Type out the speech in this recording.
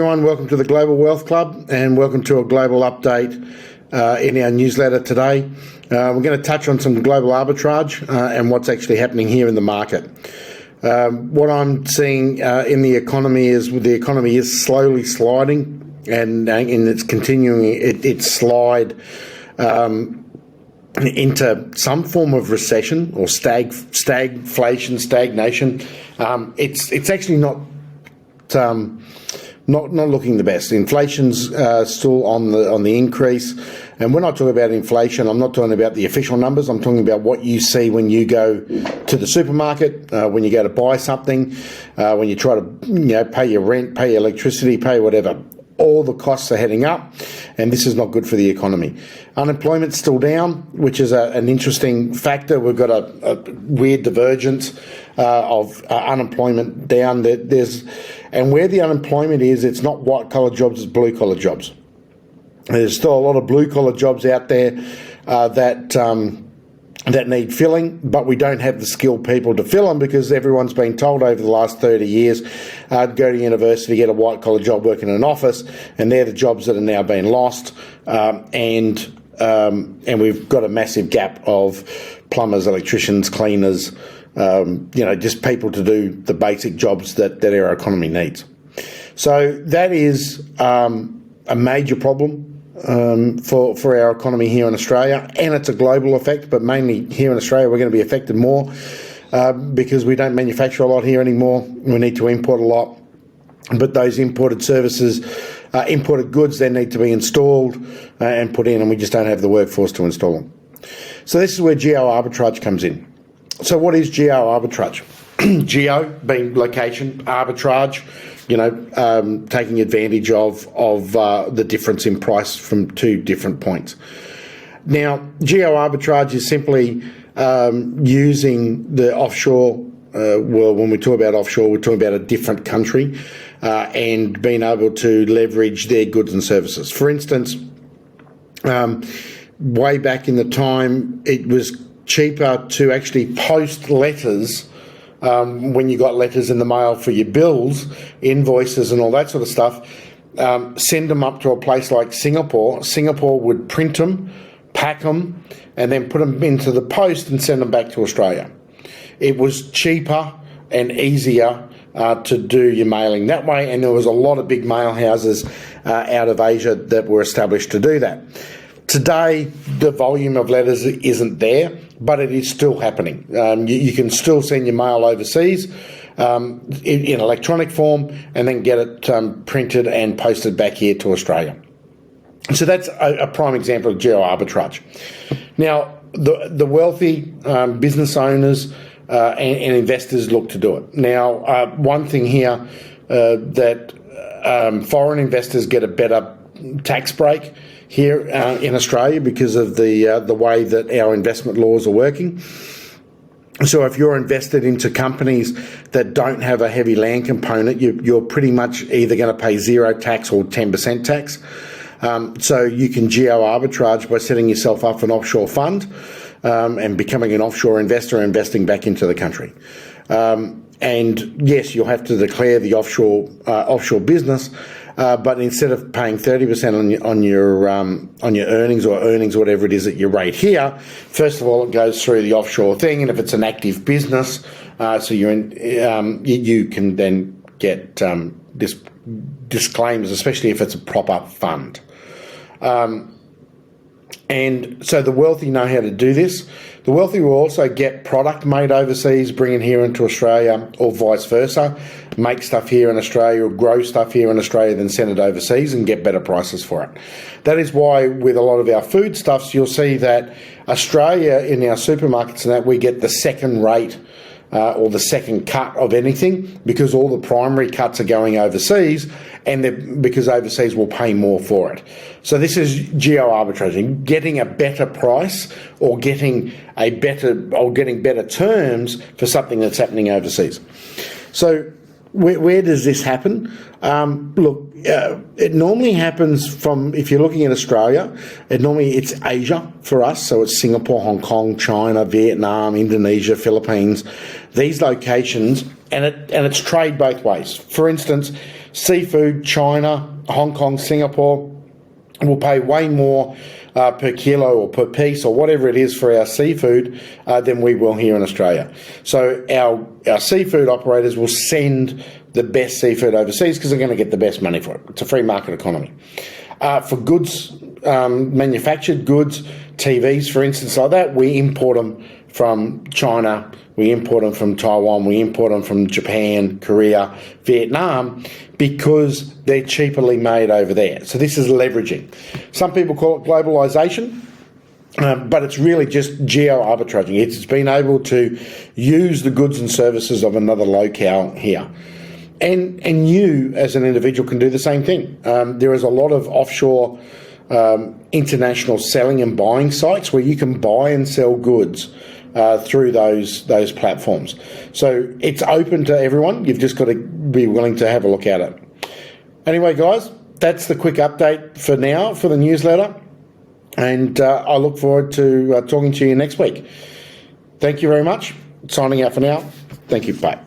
Everyone, welcome to the Global Wealth Club and welcome to a global update in our newsletter today. We're going to touch on some global arbitrage and what's actually happening here in the market. What I'm seeing in the economy is the economy is slowly sliding and it's continuing its slide into some form of recession or stagflation, stagnation. It's actually not looking the best. Inflation's still on the increase, and when I talk about inflation, I'm not talking about the official numbers. I'm talking about what you see when you go to the supermarket, when you go to buy something, when you try to pay your rent, pay your electricity, pay whatever. All the costs are heading up, and this is not good for the economy. Unemployment's still down, which is an interesting factor. We've got a weird divergence of unemployment down. And where the unemployment is, it's not white-collar jobs, it's blue-collar jobs. There's still a lot of blue-collar jobs out there that need filling, but we don't have the skilled people to fill them because everyone's been told over the last 30 years, go to university, get a white-collar job, work in an office, and they're the jobs that are now being lost. And we've got a massive gap of plumbers, electricians, cleaners, just people to do the basic jobs that our economy needs. So that is a major problem for our economy here in Australia, and it's a global effect, but mainly here in Australia we're going to be affected more because we don't manufacture a lot here anymore. We need to import a lot, but those imported services, imported goods, then need to be installed and put in, and we just don't have the workforce to install them. So this is where Geoarbitrage comes in. So what is Geoarbitrage? Geo being location, arbitrage, taking advantage of the difference in price from two different points. Now, Geoarbitrage is simply using the offshore. When we talk about offshore, we're talking about a different country and being able to leverage their goods and services. For instance, way back in the time, it was cheaper to actually post letters when you got letters in the mail for your bills, invoices and all that sort of stuff, send them up to a place like Singapore. Singapore would print them, pack them, and then put them into the post and send them back to Australia. It was cheaper and easier to do your mailing that way, and there was a lot of big mail houses out of Asia that were established to do that. Today, the volume of letters isn't there, but it is still happening. You can still send your mail overseas in electronic form and then get it printed and posted back here to Australia. So that's a prime example of Geoarbitrage. Now, the wealthy business owners and investors look to do it. Now, one thing here that foreign investors get a better tax break here in Australia because of the way that our investment laws are working. So if you're invested into companies that don't have a heavy land component, you're pretty much either going to pay zero tax or 10% tax. So you can geo-arbitrage by setting yourself up an offshore fund and becoming an offshore investor and investing back into the country. And yes, you'll have to declare the offshore business, but instead of paying 30% on your earnings or whatever it is that you rate here, first of all it goes through the offshore thing, and if it's an active business, so you can then get disclaimers, especially if it's a proper fund. And so the wealthy know how to do this. The wealthy will also get product made overseas, bring it here into Australia, or vice versa, make stuff here in Australia or grow stuff here in Australia, then send it overseas and get better prices for it. That is why with a lot of our foodstuffs, you'll see that Australia in our supermarkets and that we get the second rate or the second cut of anything because all the primary cuts are going overseas, and because overseas will pay more for it. So this is geo-arbitraging, getting a better price or getting better terms for something that's happening overseas. So where does this happen? It normally happens from, if you're looking at Australia, it's Asia for us. So it's Singapore, Hong Kong, China, Vietnam, Indonesia, Philippines, these locations, and it's trade both ways. For instance, seafood, China, Hong Kong, Singapore will pay way more per kilo or per piece or whatever it is for our seafood than we will here in Australia. So our seafood operators will send the best seafood overseas because they're going to get the best money for it. It's a free market economy. For goods, manufactured goods, TVs, for instance, like that, we import them from China, we import them from Taiwan, we import them from Japan, Korea, Vietnam, because they're cheaply made over there. So this is leveraging. Some people call it globalization, but it's really just geo-arbitraging. It's been able to use the goods and services of another locale here. And you, as an individual, can do the same thing. There is a lot of offshore international selling and buying sites where you can buy and sell goods through those platforms. So it's open to everyone. You've just got to be willing to have a look at it. Anyway, guys, that's the quick update for now for the newsletter. And I look forward to talking to you next week. Thank you very much. Signing out for now. Thank you. Bye.